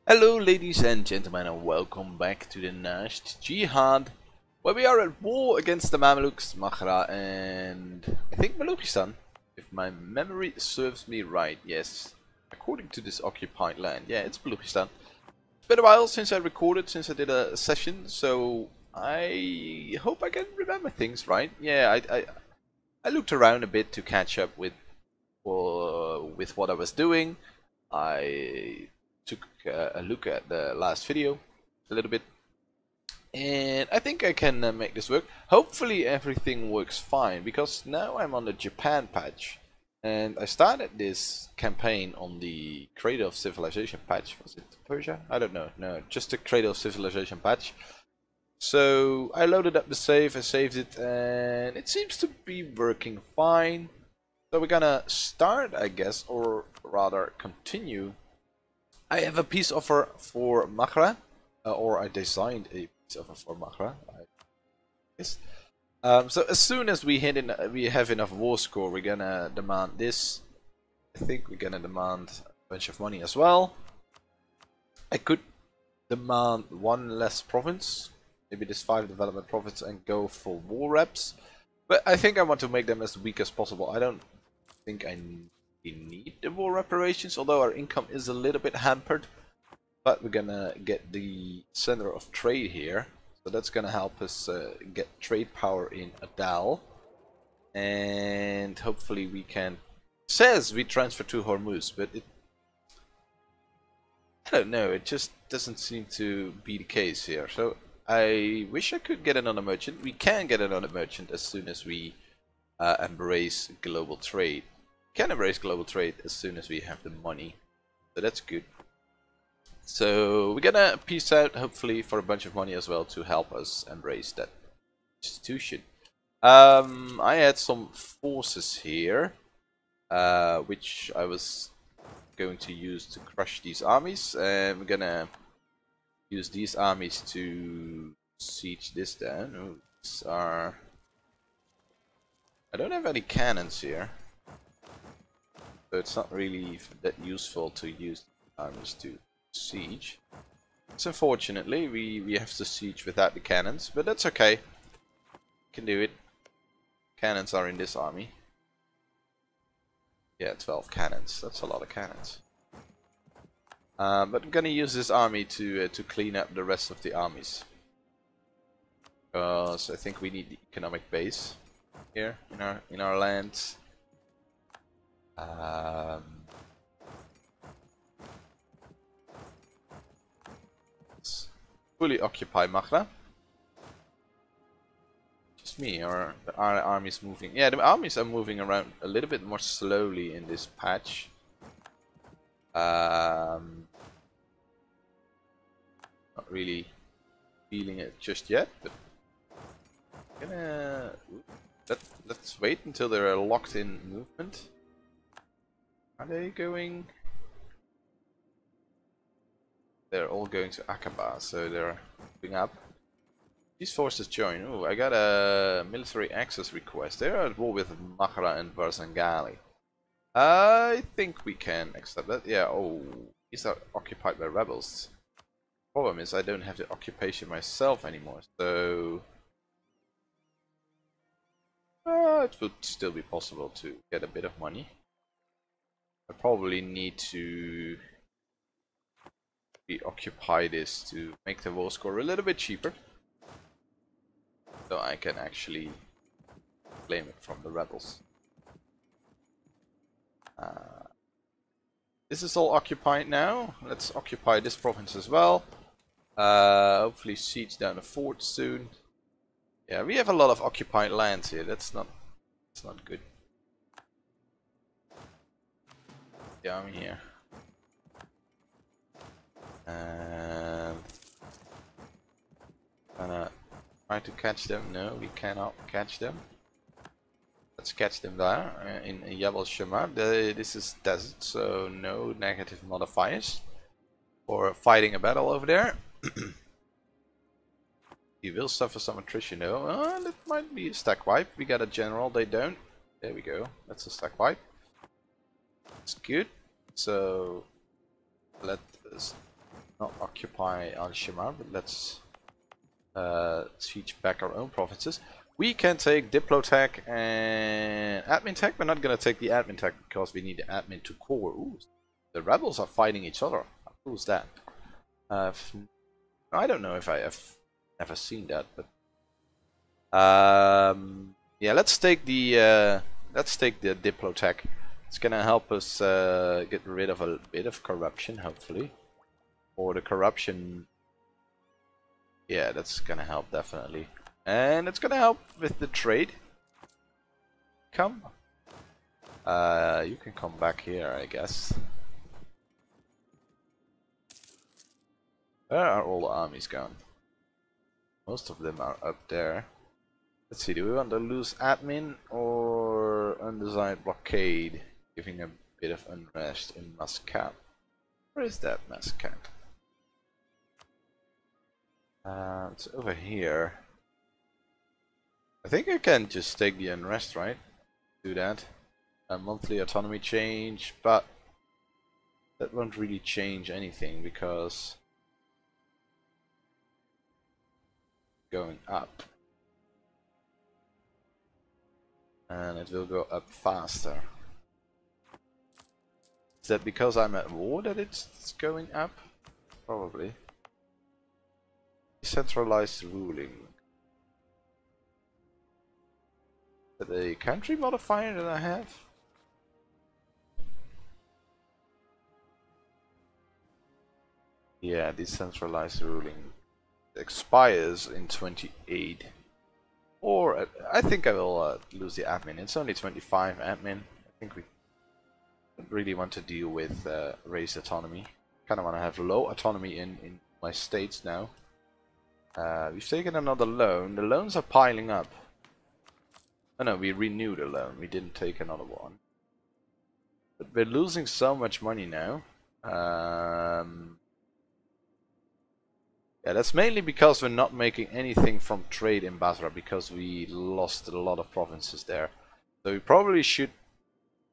Hello ladies and gentlemen, and welcome back to the Najd Jihad, where we are at war against the Mamluks, Maghra and I think Balochistan, if my memory serves me right. Yes, according to this occupied land. Yeah, it's Balochistan. It's been a while since I recorded, since I did a session, so I hope I can remember things right. Yeah, I looked around a bit to catch up with what I was doing. I took a look at the last video a little bit, and I think I can make this work. Hopefully everything works fine, because now I'm on the Japan patch, and I started this campaign on the Cradle of Civilization patch. Was it Persia? I don't know. No, just the Cradle of Civilization patch. So I loaded up the save, I saved it, and it seems to be working fine. So we're gonna start, I guess, or rather continue. I have a peace offer for Maghra, or I designed a peace offer for Maghra, I guess. So as soon as we have enough war score, we're gonna demand this. I think we're gonna demand a bunch of money as well. I could demand one less province, maybe this 5 development province, and go for war reps. But I think I want to make them as weak as possible. I don't think I need the war reparations, although our income is a little bit hampered. But we're gonna get the center of trade here, so that's gonna help us get trade power in Adal, and hopefully we can. It says we transfer to Hormuz, but I don't know. It just doesn't seem to be the case here. So I wish I could get another merchant. We can get another merchant as soon as we embrace global trade. Can embrace global trade as soon as we have the money, so that's good. So we're gonna peace out, hopefully for a bunch of money as well, to help us embrace that institution. I had some forces here, which I was going to use to crush these armies, and we're gonna use these armies to siege this down. Oh, these are... I don't have any cannons here, so it's not really that useful to use armies to siege. So unfortunately we have to siege without the cannons, but that's okay. Can do it. Cannons are in this army. Yeah, 12 cannons. That's a lot of cannons. But I'm gonna use this army to clean up the rest of the armies, because I think we need the economic base here in our lands. Let's fully occupy Maghra. Just me, or are the armies moving? Yeah, the armies are moving around a little bit more slowly in this patch. Not really feeling it just yet, but let's wait until they're locked in movement. Are they going? They're all going to Aqaba, so they're moving up. These forces join. Oh, I got a military access request. They're at war with Maghra and Barzangali. I think we can accept that. Yeah, oh, these are occupied by rebels. Problem is I don't have the occupation myself anymore, so it would still be possible to get a bit of money. I probably need to occupy this to make the war score a little bit cheaper, so I can actually claim it from the rebels. This is all occupied now. Let's occupy this province as well. Hopefully siege down a fort soon. Yeah, we have a lot of occupied lands here. That's not good. The army here. Gonna try to catch them. No, we cannot catch them. Let's catch them there in Jabal Shammar. This is desert, so no negative modifiers for fighting a battle over there. He will suffer some attrition though. That might be a stack wipe. We got a general, they don't. There we go. That's a stack wipe. It's good. So let us occupy Al-Shamar, but let's siege back our own provinces. We can take Diplotech and Admin Tech. We're not gonna take the Admin Tech because we need the Admin to core. Ooh, the rebels are fighting each other. How cool is that? I don't know if I have ever seen that, but yeah, let's take the Diplotech. It's gonna help us get rid of a bit of corruption, hopefully, or the corruption. Yeah, that's gonna help definitely, and it's gonna help with the trade. Come, you can come back here, I guess. Where are all the armies gone? Most of them are up there. Let's see, do we want to lose admin or undesired blockade? Giving a bit of unrest in Muscat. Where is that Muscat? It's over here. I think I can just take the unrest, right? Do that. A monthly autonomy change, but that won't really change anything because going up. And it will go up faster. Is that because I'm at war that it's going up? Probably. Decentralized ruling. Is that a country modifier that I have? Yeah, decentralized ruling expires in 28. Or I think I will lose the admin. It's only 25 admin. I think we don't really want to deal with raised autonomy. Kind of want to have low autonomy in my states now. We've taken another loan. The loans are piling up. Oh no, we renewed a loan. We didn't take another one. But we're losing so much money now. Yeah, that's mainly because we're not making anything from trade in Basra because we lost a lot of provinces there. So we probably should,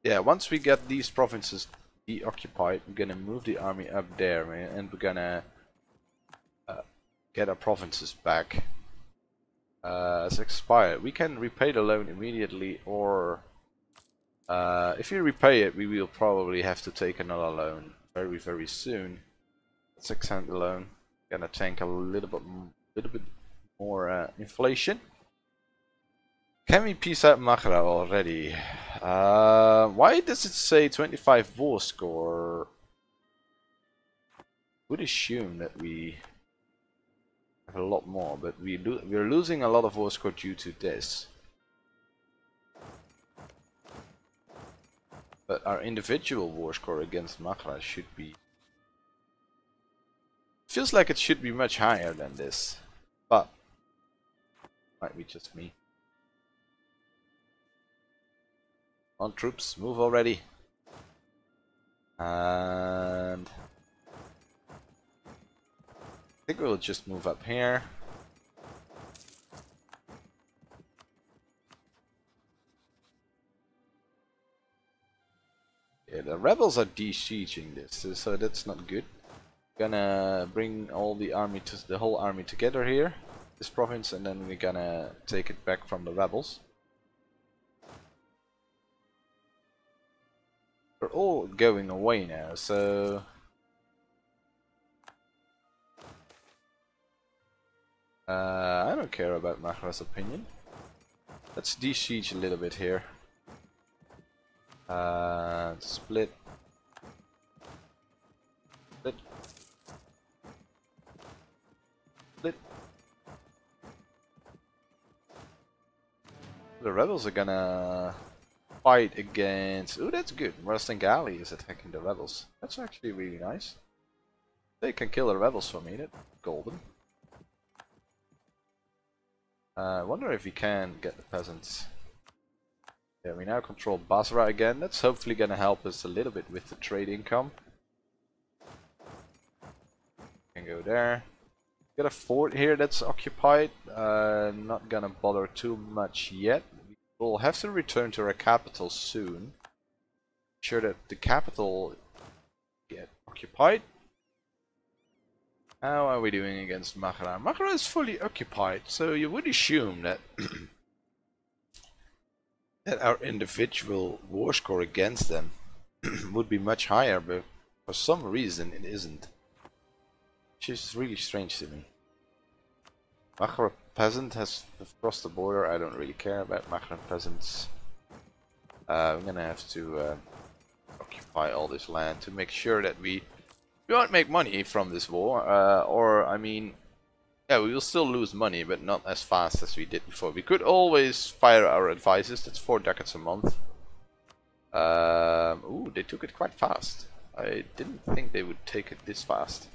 yeah, once we get these provinces deoccupied, we're gonna move the army up there, man, and we're gonna get our provinces back. It's expired. We can repay the loan immediately, or if we repay it, we will probably have to take another loan very soon. Let's extend the loan. Gonna tank a little bit more inflation. Can we piece out Maghra already? Why does it say 25 war score? Would assume that we have a lot more, but we're losing a lot of war score due to this. But our individual war score against Maghra should be. Feels like it should be much higher than this, but might be just me. On troops, move already. And I think we'll just move up here. Yeah, the rebels are de-sieging this, so that's not good. Gonna bring all the army to the whole army together here, this province, and then we're gonna take it back from the rebels. They're all going away now, so I don't care about Maghra's opinion. Let's de-siege a little bit here. Split. The rebels are gonna fight against. Ooh, that's good. Rustin Galley is attacking the rebels. That's actually really nice. They can kill the rebels for me. That's golden. I wonder if we can get the peasants. Yeah, we now control Basra again. That's hopefully gonna help us a little bit with the trade income. Can go there. Got a fort here that's occupied. Not gonna bother too much yet. We'll have to return to our capital soon. Sure that the capital get occupied. How are we doing against Mahra? Mahra is fully occupied, so you would assume that that our individual war score against them would be much higher, but for some reason it isn't. Which is really strange to me. Mahra peasant has crossed the border. I don't really care about Mahra peasants. I'm gonna have to occupy all this land to make sure that we won't make money from this war. Or I mean, yeah, we will still lose money, but not as fast as we did before. We could always fire our advisors. That's 4 ducats a month. Ooh, they took it quite fast. I didn't think they would take it this fast.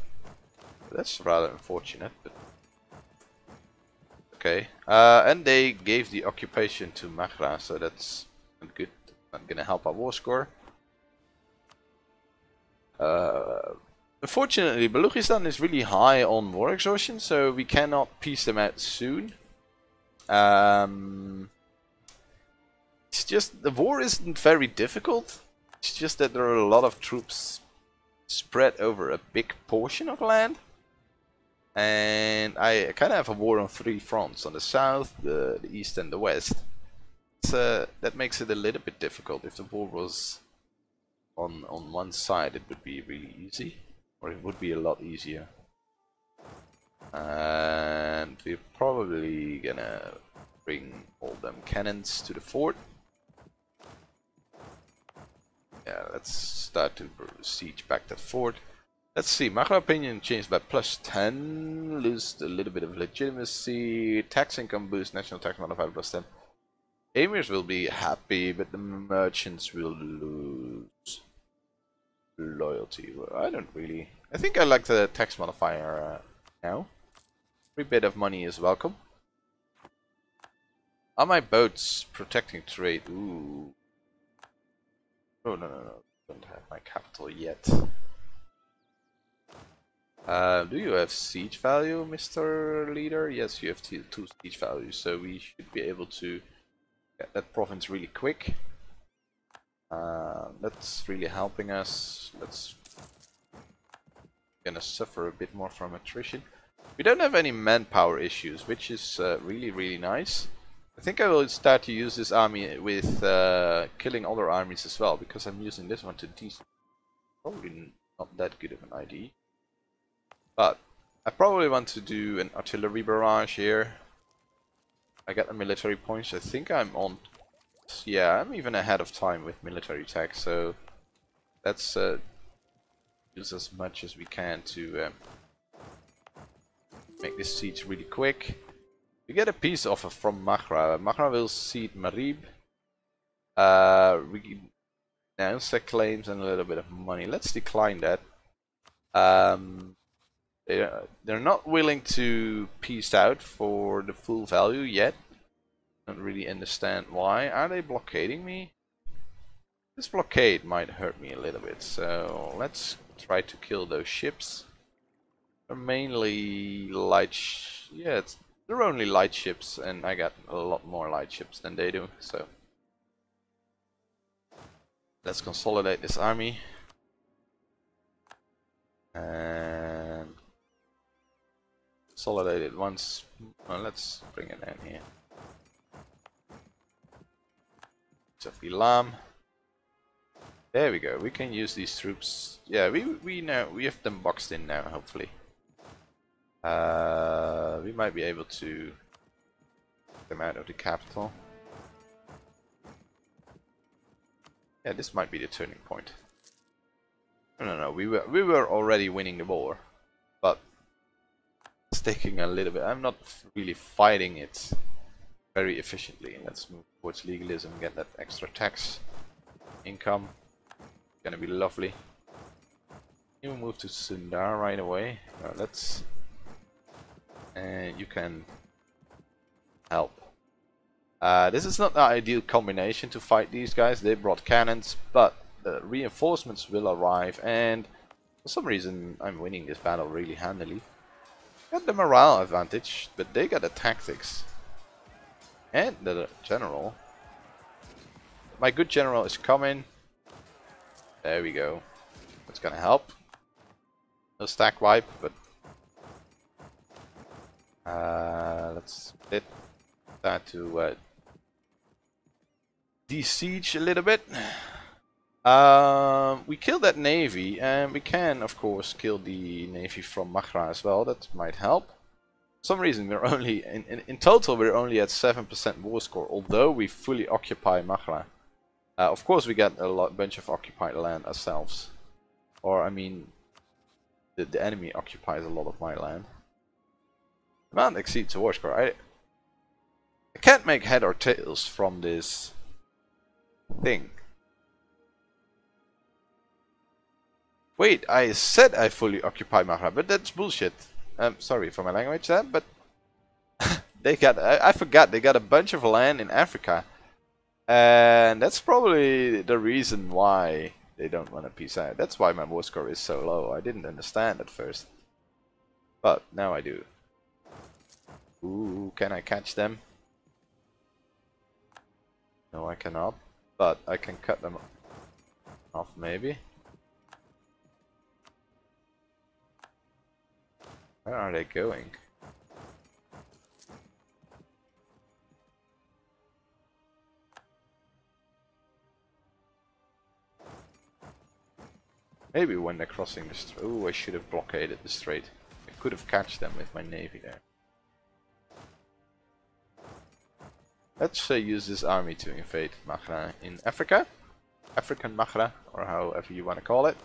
That's rather unfortunate, but okay. And they gave the occupation to Mahra, so that's not good. Not gonna help our war score. Unfortunately, Balochistan is really high on war exhaustion, so we cannot piece them out soon. It's just the war isn't very difficult. It's just that there are a lot of troops spread over a big portion of land. And I kind of have a war on 3 fronts, on the south, the east and the west. So that makes it a little bit difficult. If the war was on one side, it would be really easy, or it would be a lot easier. And we're probably gonna bring all them cannons to the fort. Yeah, let's start to siege back that fort. Let's see, Mahra opinion changed by +10, lose a little bit of legitimacy, tax income boost, national tax modifier +10. Emirs will be happy, but the merchants will lose loyalty. Well, I don't really. I think I like the tax modifier now. Every bit of money is welcome. Are my boats protecting trade? Ooh. Oh, no. Don't have my capital yet. Do you have siege value, Mr. Leader? Yes, you have 2 siege values, so we should be able to get that province really quick. That's really helping us. Let's gonna suffer a bit more from attrition. We don't have any manpower issues, which is really nice. I think I will start to use this army with killing other armies as well, because I'm using this one to decent. Probably not that good of an idea. But I probably want to do an artillery barrage here. I got the military points. I think I'm on. Yeah, I'm even ahead of time with military tech, so let's use as much as we can to make this siege really quick. We get a peace offer from Mahra. Mahra will cede Marib. We announce their claims and a little bit of money. Let's decline that. They're not willing to peace out for the full value yet. Don't really understand why. Are they blockading me? This blockade might hurt me a little bit, so let's try to kill those ships. They're mainly light. Yeah, they're only light ships, and I got a lot more light ships than they do. So let's consolidate this army and consolidate it once. Well, let's bring it down here. Lam. There we go. We can use these troops. Yeah, we have them boxed in now. Hopefully, we might be able to get them out of the capital. Yeah, this might be the turning point. No. We were already winning the war, but it's taking a little bit. I'm not really fighting it very efficiently. Let's move towards legalism, get that extra tax income. Gonna be lovely. You move to Sundar right away. Let's, and you can help. This is not the ideal combination to fight these guys. They brought cannons, but the reinforcements will arrive, and for some reason I'm winning this battle really handily. Got the morale advantage, but they got the tactics. And the general. My good general is coming. There we go. That's gonna help. No stack wipe, but Let's start to de-siege a little bit. We killed that navy, and we can, of course, kill the navy from Maghra as well. That might help. For some reason, we're only in total we're only at 7% war score, although we fully occupy Maghra. Of course, we got a bunch of occupied land ourselves, or I mean, the enemy occupies a lot of my land. Amount exceeds the war score. I can't make head or tails from this thing. Wait, I said I fully occupy Maghra, but that's bullshit. Sorry for my language there, but they got, I forgot, they got a bunch of land in Africa. And that's probably the reason why they don't want to peace out. That's why my war score is so low. I didn't understand at first. But now I do. Ooh, can I catch them? No, I cannot. But I can cut them off maybe. Where are they going? Maybe when they're crossing the strait. Oh, I should have blockaded the strait. I could have catched them with my navy there. Let's use this army to invade Maghra in Africa. African Maghra, or however you want to call it.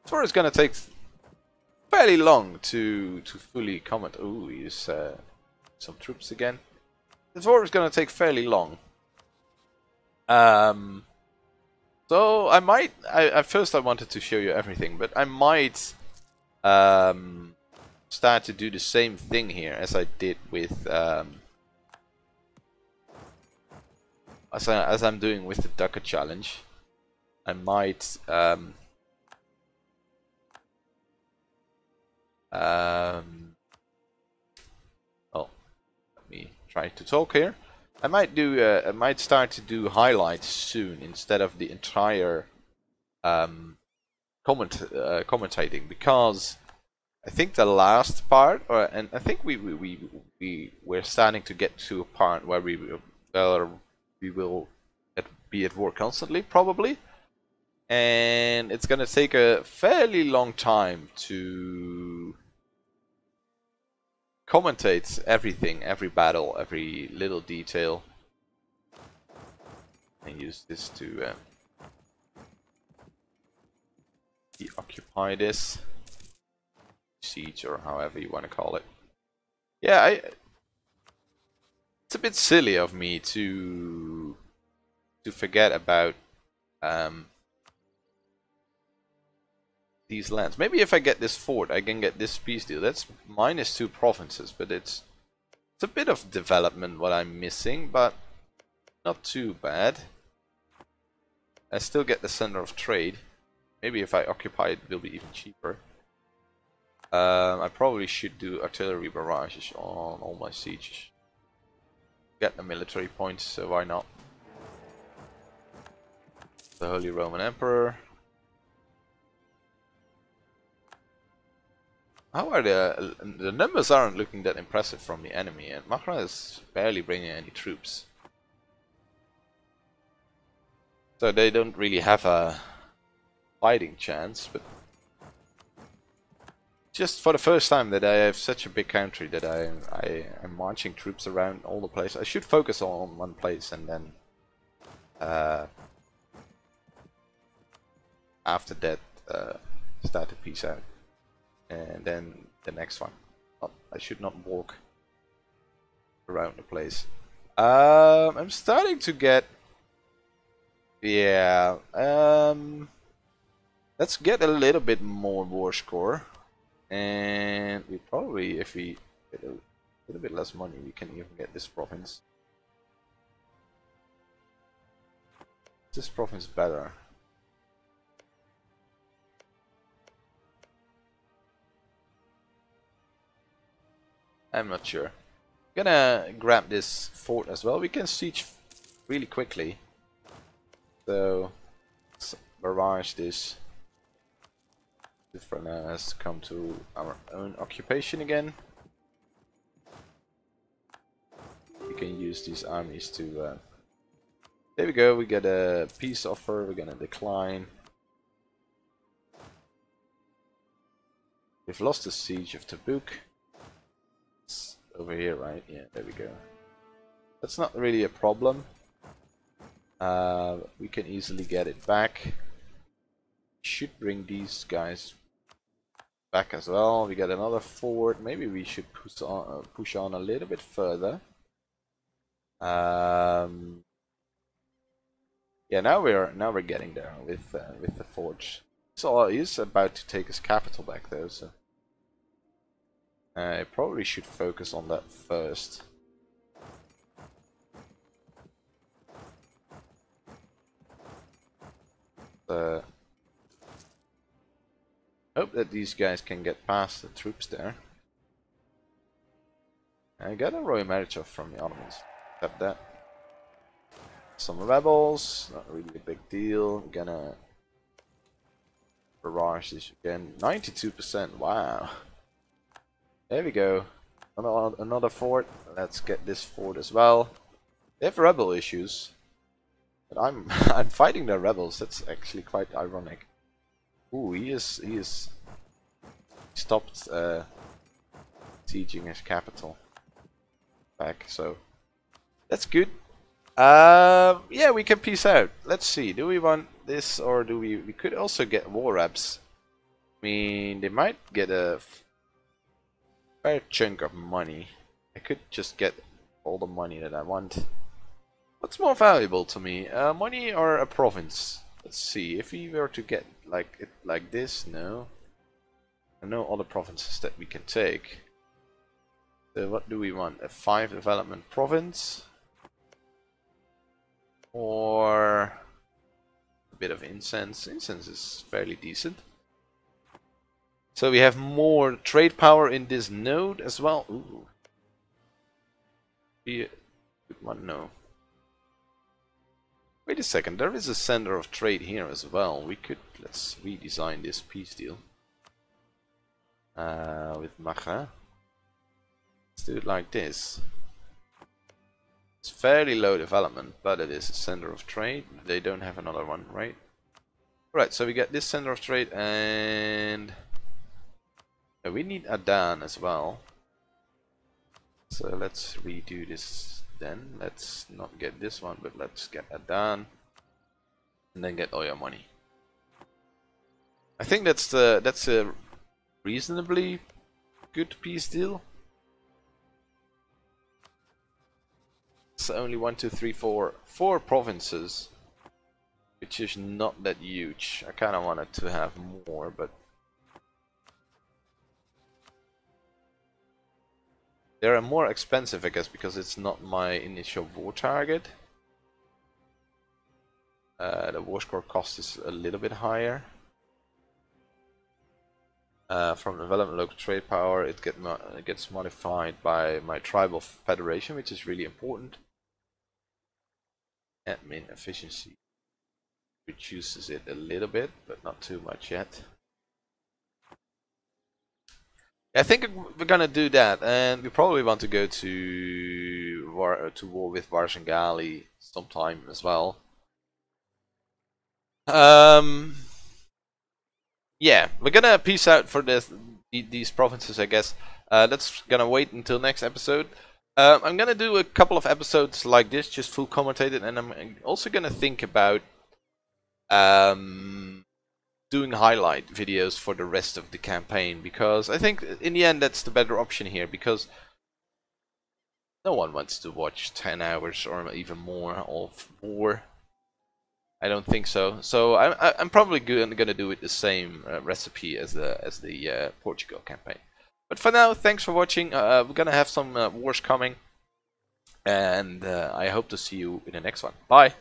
This war is going to take fairly long to fully comment. Ooh, use some troops again. This war is going to take fairly long. So I might. At first I wanted to show you everything, but I might start to do the same thing here as I did with as I'm doing with the Ducker challenge. I might well, let me try to talk here. I might do. I might start to do highlights soon instead of the entire commentating, because I think the last part, and I think we're starting to get to a part where we will be at war constantly, probably, and it's gonna take a fairly long time to commentate everything, every battle, every little detail, and use this to occupy this siege, or however you want to call it. Yeah, it's a bit silly of me to forget about these lands. Maybe if I get this fort, I can get this peace deal. That's -2 provinces, but it's a bit of development what I'm missing, but not too bad. I still get the center of trade. Maybe if I occupy it, will be even cheaper. I probably should do artillery barrages on all my sieges. Get the military points, so why not? The Holy Roman Emperor. How are the numbers aren't looking that impressive from the enemy, and Maghra is barely bringing any troops. So they don't really have a fighting chance, but just for the first time that I have such a big country that I'm marching troops around all the places. I should focus on one place and then after that start to peace out. And then the next one. Oh, I should not walk around the place. I'm starting to get... Yeah. Let's get a little bit more war score. And we probably, if we get a little bit less money, we can even get this province. This province better. I'm not sure. Gonna grab this fort as well. We can siege really quickly. So let's barrage this This for now has come to our own occupation again. We can use these armies to... there we go, we get a peace offer, we're gonna decline. We've lost the siege of Tabuk. It's over here, right? Yeah, there we go. That's not really a problem. We can easily get it back. Should bring these guys back as well. We got another fort. Maybe we should push on a little bit further. Yeah, now we're getting there with the forge. So he's about to take his capital back though, so I probably should focus on that first. Hope that these guys can get past the troops there. I got a Royal Marichov from the Ottomans. Got that. Some rebels, not really a big deal. I'm gonna barrage this again. 92%, wow. There we go. Another fort. Let's get this fort as well. They have rebel issues. But I'm fighting their rebels. That's actually quite ironic. Ooh, he stopped sieging his capital back, so that's good. Yeah, we can peace out. Let's see, do we want this, or do we could also get war reps. I mean, they might get a fair chunk of money. I could just get all the money that I want. What's more valuable to me, money or a province? Let's see, if we were to get like this, no. There are no other provinces that we can take. So what do we want? A 5 development province? Or a bit of incense? Incense is fairly decent. So we have more trade power in this node as well. Ooh. Be a good one, no. Wait a second, there is a center of trade here as well. We could, let's redesign this peace deal. With Macha. Let's do it like this. It's fairly low development, but it is a center of trade. They don't have another one, right? Right, so we get this center of trade, and we need Adan as well. So let's redo this then. Let's not get this one, but let's get Adan, and then get all your money. I think that's a reasonably good peace deal. It's only 1, 2, 3, 4 provinces, which is not that huge. I kind of wanted to have more, but they are more expensive, I guess, because it's not my initial war target. The war score cost is a little bit higher. From development local trade power, it gets modified by my tribal federation, which is really important. Admin efficiency reduces it a little bit, but not too much yet. I think we're gonna do that, and we probably want to go to war with Varsangali sometime as well. Yeah, we're gonna peace out for these provinces, I guess. That's gonna wait until next episode. I'm gonna do a couple of episodes like this, just full commentated, and I'm also gonna think about doing highlight videos for the rest of the campaign, because I think in the end that's the better option here, because no one wants to watch 10 hours or even more of war. I don't think so. So I'm probably gonna do it the same recipe as the Portugal campaign. But for now, thanks for watching. We're gonna have some wars coming, and I hope to see you in the next one. Bye.